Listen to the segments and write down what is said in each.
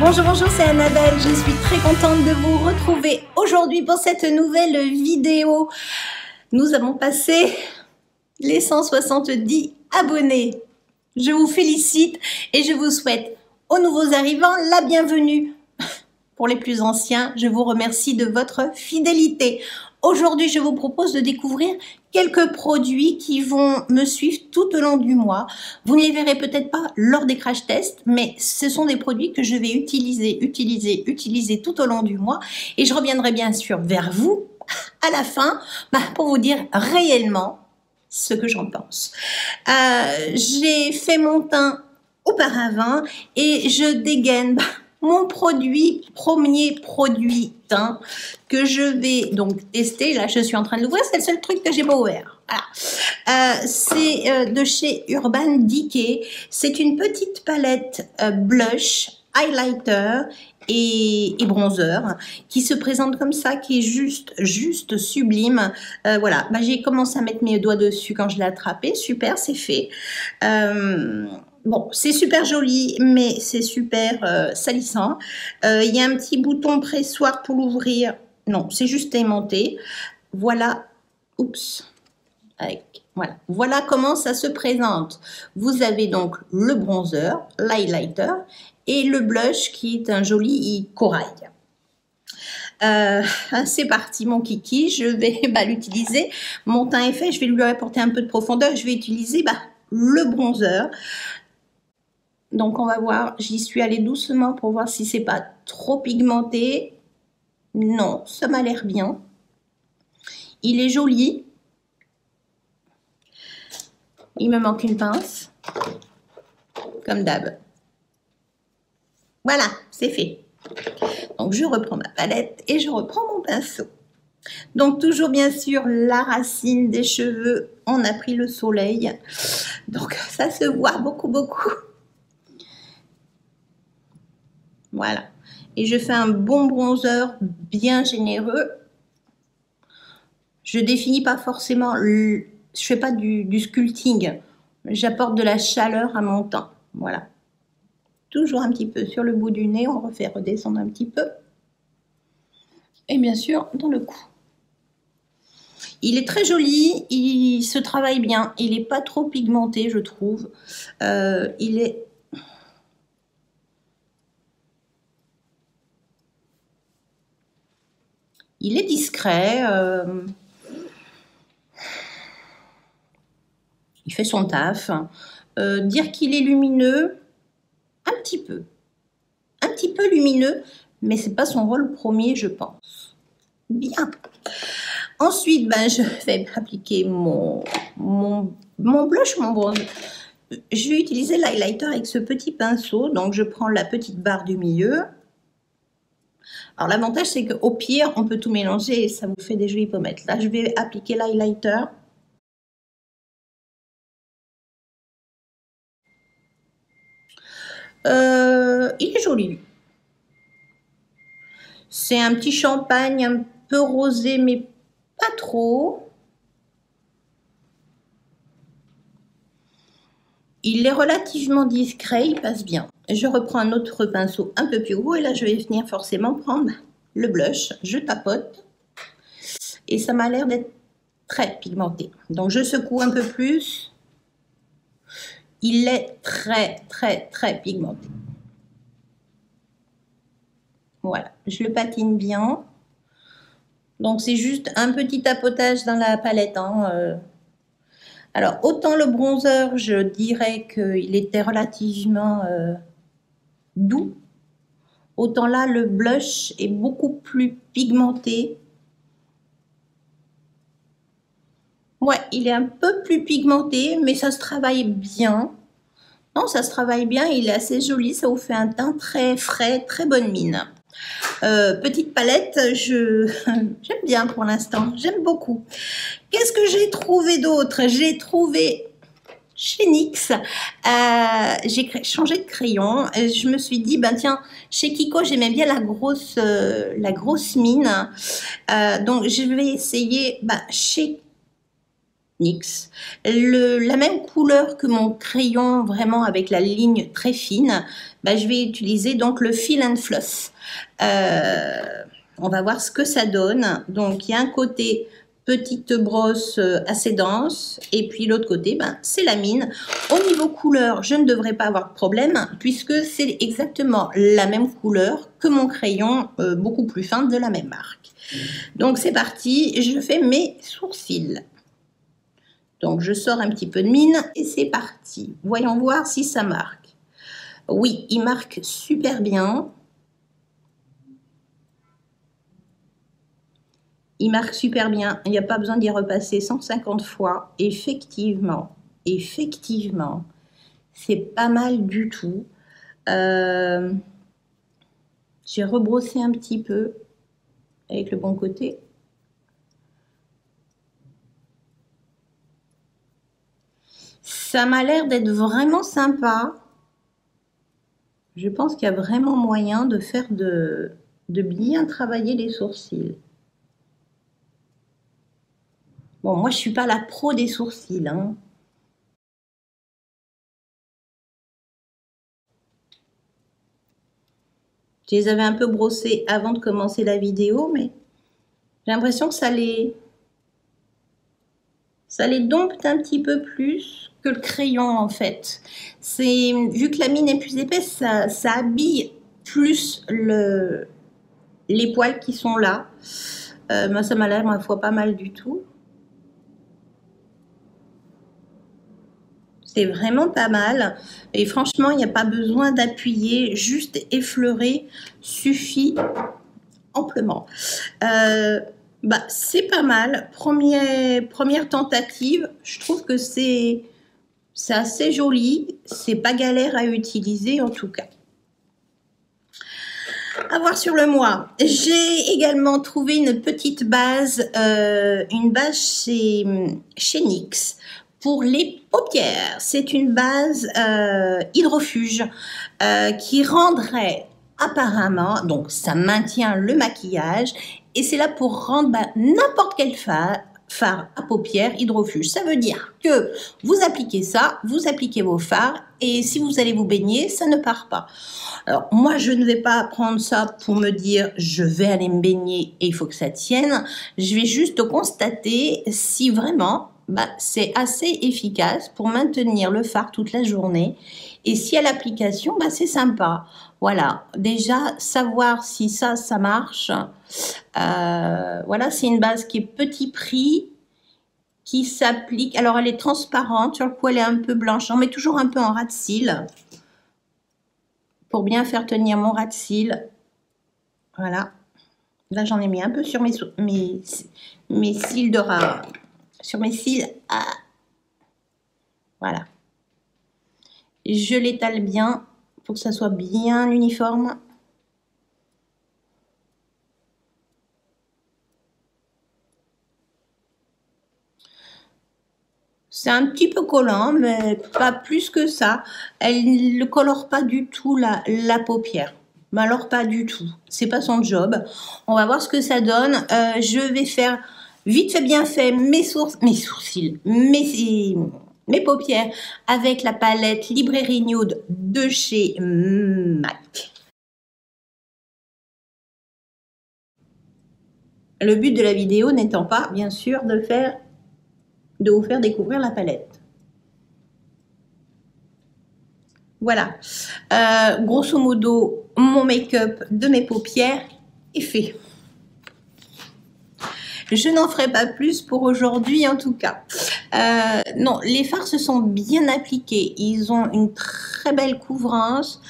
Bonjour, bonjour, c'est Annabelle. Je suis très contente de vous retrouver aujourd'hui pour cette nouvelle vidéo. Nous avons passé les 170 abonnés. Je vous félicite et je vous souhaite aux nouveaux arrivants la bienvenue. Pour les plus anciens, je vous remercie de votre fidélité. Aujourd'hui, je vous propose de découvrir quelques produits qui vont me suivre tout au long du mois. Vous ne les verrez peut-être pas lors des crash tests, mais ce sont des produits que je vais utiliser tout au long du mois. Et je reviendrai bien sûr vers vous à la fin pour vous dire réellement ce que j'en pense. J'ai fait mon teint auparavant et je dégaine mon premier produit teint que je vais donc tester. Là, je suis en train de l'ouvrir. C'est le seul truc que j'ai pas ouvert. Voilà. C'est de chez Urban Decay. C'est une petite palette blush, highlighter et bronzer qui se présente comme ça, qui est juste sublime. Voilà. J'ai commencé à mettre mes doigts dessus quand je l'ai attrapé. Super, c'est fait. Bon, c'est super joli, mais c'est super salissant. Il y a un petit bouton pressoir pour l'ouvrir. Non, c'est juste aimanté. Voilà. Oups. Voilà. Voilà comment ça se présente. Vous avez donc le bronzer, l'highlighter et le blush qui est un joli corail. C'est parti mon kiki, je vais l'utiliser. Mon teint est fait, je vais lui apporter un peu de profondeur. Je vais utiliser le bronzer. Donc, on va voir, j'y suis allée doucement pour voir si c'est pas trop pigmenté. Non, ça m'a l'air bien. Il est joli. Il me manque une pince, comme d'hab. Voilà, c'est fait. Donc, je reprends ma palette et je reprends mon pinceau. Donc, toujours bien sûr, la racine des cheveux, on a pris le soleil. Donc, ça se voit beaucoup. Voilà. Et je fais un bon bronzer bien généreux. Je définis pas forcément, je fais pas du sculpting. J'apporte de la chaleur à mon teint. Voilà. Toujours un petit peu sur le bout du nez. On refait redescendre un petit peu. Et bien sûr, dans le cou. Il est très joli. Il se travaille bien. Il n'est pas trop pigmenté, je trouve. Il est... Il est discret, il fait son taf. Dire qu'il est lumineux, un petit peu lumineux, mais c'est pas son rôle premier, je pense. Bien. Ensuite, je vais appliquer mon blush, mon bronze. Je vais utiliser l'highlighter avec ce petit pinceau, donc je prends la petite barre du milieu. Alors, l'avantage, c'est qu'au pire, on peut tout mélanger et ça vous fait des jolies pommettes. Là, je vais appliquer l'highlighter. Il est joli. C'est un petit champagne un peu rosé, mais pas trop. Il est relativement discret, il passe bien. Je reprends un autre pinceau un peu plus gros et là, je vais venir forcément prendre le blush. Je tapote et ça m'a l'air d'être très pigmenté. Donc, je secoue un peu plus. Il est très pigmenté. Voilà, je le patine bien. Donc, c'est juste un petit tapotage dans la palette. Alors, autant le bronzer, je dirais qu'il était relativement doux. Autant là, le blush est beaucoup plus pigmenté. Ouais, il est un peu plus pigmenté, mais ça se travaille bien. Non, ça se travaille bien, il est assez joli, ça vous fait un teint très frais, très bonne mine. Petite palette, j'aime bien pour l'instant, j'aime beaucoup. Qu'est-ce que j'ai trouvé d'autre? J'ai trouvé chez NYX, j'ai changé de crayon. Je me suis dit, tiens, chez Kiko, j'aimais bien la grosse mine. Donc, je vais essayer chez NYX. La même couleur que mon crayon, vraiment avec la ligne très fine, bah, je vais utiliser donc le Feel and Fluff. On va voir ce que ça donne. Donc, il y a un côté petite brosse assez dense et puis l'autre côté, ben, c'est la mine. Au niveau couleur, je ne devrais pas avoir de problème puisque c'est exactement la même couleur que mon crayon beaucoup plus fin de la même marque. Donc, c'est parti. Je fais mes sourcils. Donc, je sors un petit peu de mine et c'est parti. Voyons voir si ça marque. Oui, il marque super bien. Il marque super bien. Il n'y a pas besoin d'y repasser 150 fois. Effectivement, c'est pas mal du tout. J'ai rebrossé un petit peu avec le bon côté. Ça m'a l'air d'être vraiment sympa. Je pense qu'il y a vraiment moyen de faire de bien travailler les sourcils. Bon, moi, je suis pas la pro des sourcils, hein. Je les avais un peu brossés avant de commencer la vidéo, mais j'ai l'impression que ça les dompte un petit peu plus que le crayon, en fait. Vu que la mine est plus épaisse, ça habille plus les poils qui sont là. Moi, ça m'a l'air, ma foi, pas mal du tout. C'est vraiment pas mal. Et franchement, il n'y a pas besoin d'appuyer. Juste effleurer suffit amplement. Bah, c'est pas mal. Première tentative. Je trouve que c'est assez joli. C'est pas galère à utiliser en tout cas. À voir sur le moi. J'ai également trouvé une petite base. Une base chez NYX. Pour les paupières, c'est une base hydrofuge qui rendrait apparemment, donc ça maintient le maquillage et c'est là pour rendre n'importe quel fard à paupières hydrofuge. Ça veut dire que vous appliquez ça, vous appliquez vos fards et si vous allez vous baigner, ça ne part pas. Alors moi, je ne vais pas prendre ça pour me dire je vais aller me baigner et il faut que ça tienne. Je vais juste constater si vraiment c'est assez efficace pour maintenir le fard toute la journée. Et si à l'application, c'est sympa. Voilà, déjà, savoir si ça marche. Voilà, c'est une base qui est petit prix, qui s'applique. Alors, elle est transparente. Sur le coup, elle est un peu blanche. J'en mets toujours un peu en ras de cils pour bien faire tenir mon ras de cils. Voilà. Là, j'en ai mis un peu sur mes cils de rat. Sur mes cils, voilà. Je l'étale bien pour que ça soit bien uniforme. C'est un petit peu collant, mais pas plus que ça. Elle ne colore pas du tout la paupière. Mais alors pas du tout. C'est pas son job. On va voir ce que ça donne. Je vais faire vite fait bien fait mes sourcils, mes paupières avec la palette Librairie Nude de chez MAC. Le but de la vidéo n'étant pas, bien sûr, de vous faire découvrir la palette. Voilà. Grosso modo, mon make-up de mes paupières est fait. Je n'en ferai pas plus pour aujourd'hui en tout cas. Non, les fards se sont bien appliqués. Ils ont une très belle couvrance.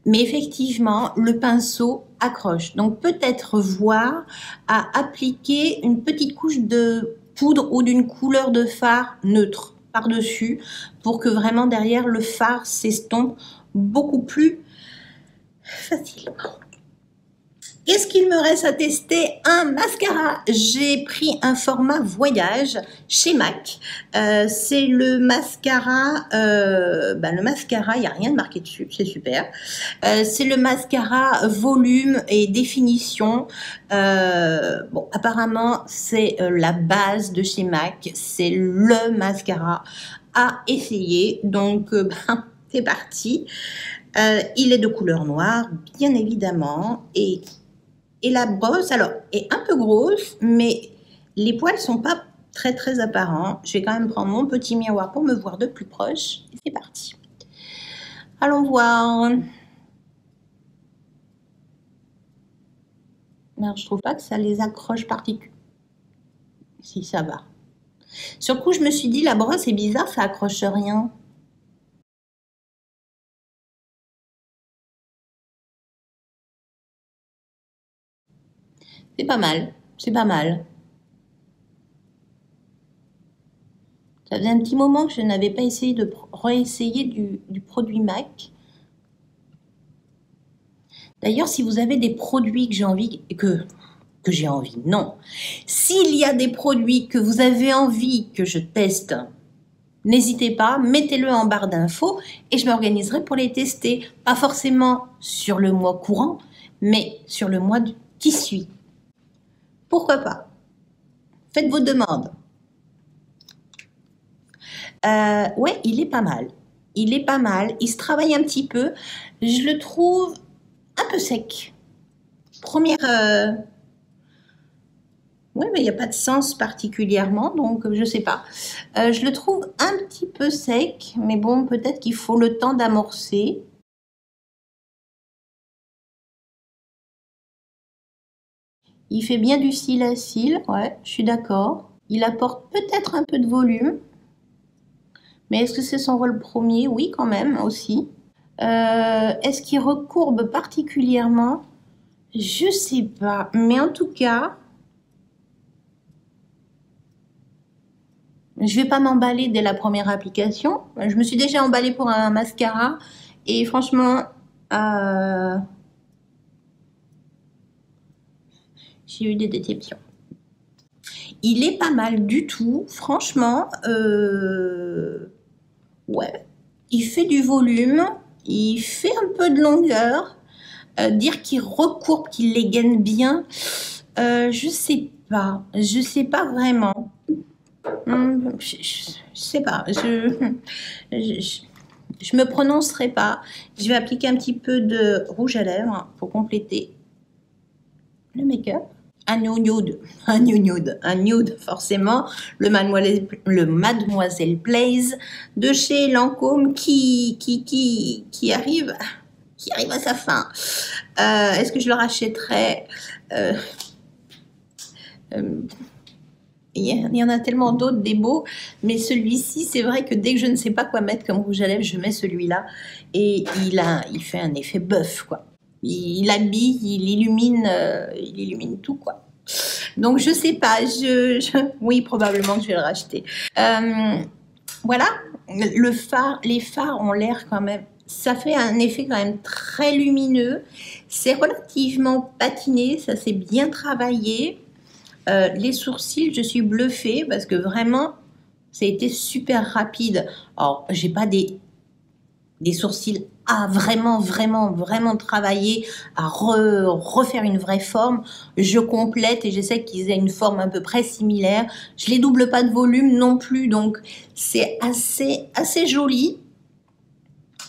Mais effectivement, le pinceau accroche. Donc peut-être voir à appliquer une petite couche de poudre ou d'une couleur de fard neutre par-dessus pour que vraiment derrière le fard s'estompe beaucoup plus facilement. Qu'est-ce qu'il me reste à tester? Un mascara. J'ai pris un format voyage chez MAC. C'est le mascara, il n'y a rien de marqué dessus, c'est super. C'est le mascara volume et définition. Bon, apparemment, c'est la base de chez MAC. C'est le mascara à essayer. Donc, c'est parti. Il est de couleur noire, bien évidemment, et la brosse, alors, est un peu grosse, mais les poils sont pas très apparents. Je vais quand même prendre mon petit miroir pour me voir de plus proche. Et c'est parti. Allons voir. Alors, je trouve pas que ça les accroche particulièrement. Si, ça va. Sur le coup, je me suis dit, la brosse est bizarre, ça accroche rien. C'est pas mal, c'est pas mal. Ça faisait un petit moment que je n'avais pas essayé de réessayer du produit MAC. D'ailleurs, si vous avez des produits que j'ai envie, non. S'il y a des produits que vous avez envie que je teste, n'hésitez pas, mettez-le en barre d'infos et je m'organiserai pour les tester. Pas forcément sur le mois courant, mais sur le mois qui suit. Pourquoi pas? Faites vos demandes. Ouais, il est pas mal. Il est pas mal. Il se travaille un petit peu. Je le trouve un peu sec. Première... Oui, mais il n'y a pas de sens particulièrement, donc je sais pas. Je le trouve un petit peu sec, mais bon, peut-être qu'il faut le temps d'amorcer. Il fait bien du cil à cil, ouais, je suis d'accord. Il apporte peut-être un peu de volume. Mais est-ce que c'est son rôle premier? Oui, quand même, aussi. Est-ce qu'il recourbe particulièrement? Je sais pas. Mais en tout cas, je vais pas m'emballer dès la première application. Je me suis déjà emballée pour un mascara. Et franchement, j'ai eu des déceptions. Il est pas mal du tout, franchement. Ouais, il fait du volume, il fait un peu de longueur. Dire qu'il recourbe, qu'il les gaine bien, je sais pas vraiment. Je sais pas, je me prononcerai pas. Je vais appliquer un petit peu de rouge à lèvres pour compléter le make-up. Un nude forcément, le Mademoiselle Blaze de chez Lancôme qui arrive à sa fin. Est-ce que je le rachèterai? Il y en a tellement d'autres, des beaux, mais celui-ci, c'est vrai que dès que je ne sais pas quoi mettre comme rouge à lèvres, je mets celui-là et il fait un effet bœuf, quoi. Il habille, il illumine tout, quoi. Donc, je sais pas, oui, probablement que je vais le racheter. Voilà, les phares ont l'air quand même, ça fait un effet quand même très lumineux. C'est relativement patiné, ça s'est bien travaillé. Les sourcils, je suis bluffée parce que vraiment, ça a été super rapide. Alors, j'ai pas des sourcils à vraiment travailler, à refaire une vraie forme. Je complète et j'essaie qu'ils aient une forme à peu près similaire. Je les double pas de volume non plus, donc c'est assez joli.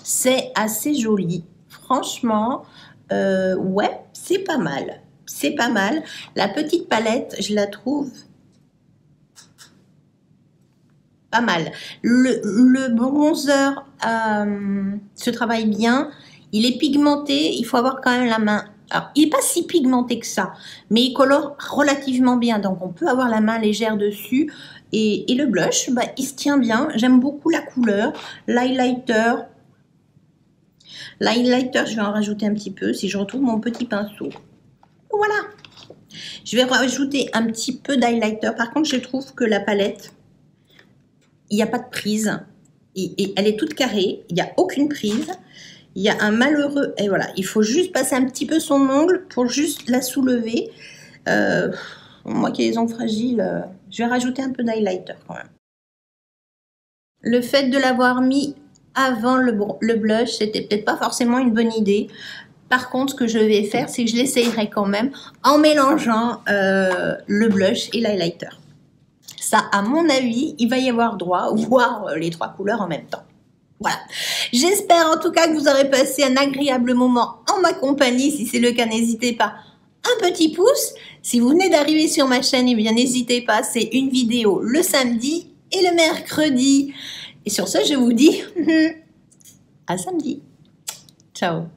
C'est assez joli. Franchement, ouais, c'est pas mal. C'est pas mal. La petite palette, je la trouve pas mal. Le bronzer se travaille bien. Il est pigmenté. Il faut avoir quand même la main. Alors, il n'est pas si pigmenté que ça, mais il colore relativement bien. Donc, on peut avoir la main légère dessus. Et le blush, bah, il se tient bien. J'aime beaucoup la couleur. L'highlighter. L'highlighter, je vais en rajouter un petit peu si je retrouve mon petit pinceau. Voilà. Je vais rajouter un petit peu d'highlighter. Par contre, je trouve que la palette, il n'y a pas de prise. Et elle est toute carrée. Il n'y a aucune prise. Il y a un malheureux, et voilà, il faut juste passer un petit peu son ongle pour juste la soulever. Moi qui ai les ongles fragiles, je vais rajouter un peu d'highlighter quand même. Le fait de l'avoir mis avant le blush, c'était peut-être pas forcément une bonne idée. Par contre, ce que je vais faire, c'est que je l'essayerai quand même en mélangeant le blush et l'highlighter. Ça, à mon avis, il va y avoir droit, voire les 3 couleurs en même temps. Voilà. J'espère en tout cas que vous aurez passé un agréable moment en ma compagnie. Si c'est le cas, n'hésitez pas. Un petit pouce. Si vous venez d'arriver sur ma chaîne, eh bien n'hésitez pas. C'est une vidéo le samedi et le mercredi. Et sur ce, je vous dis à samedi. Ciao.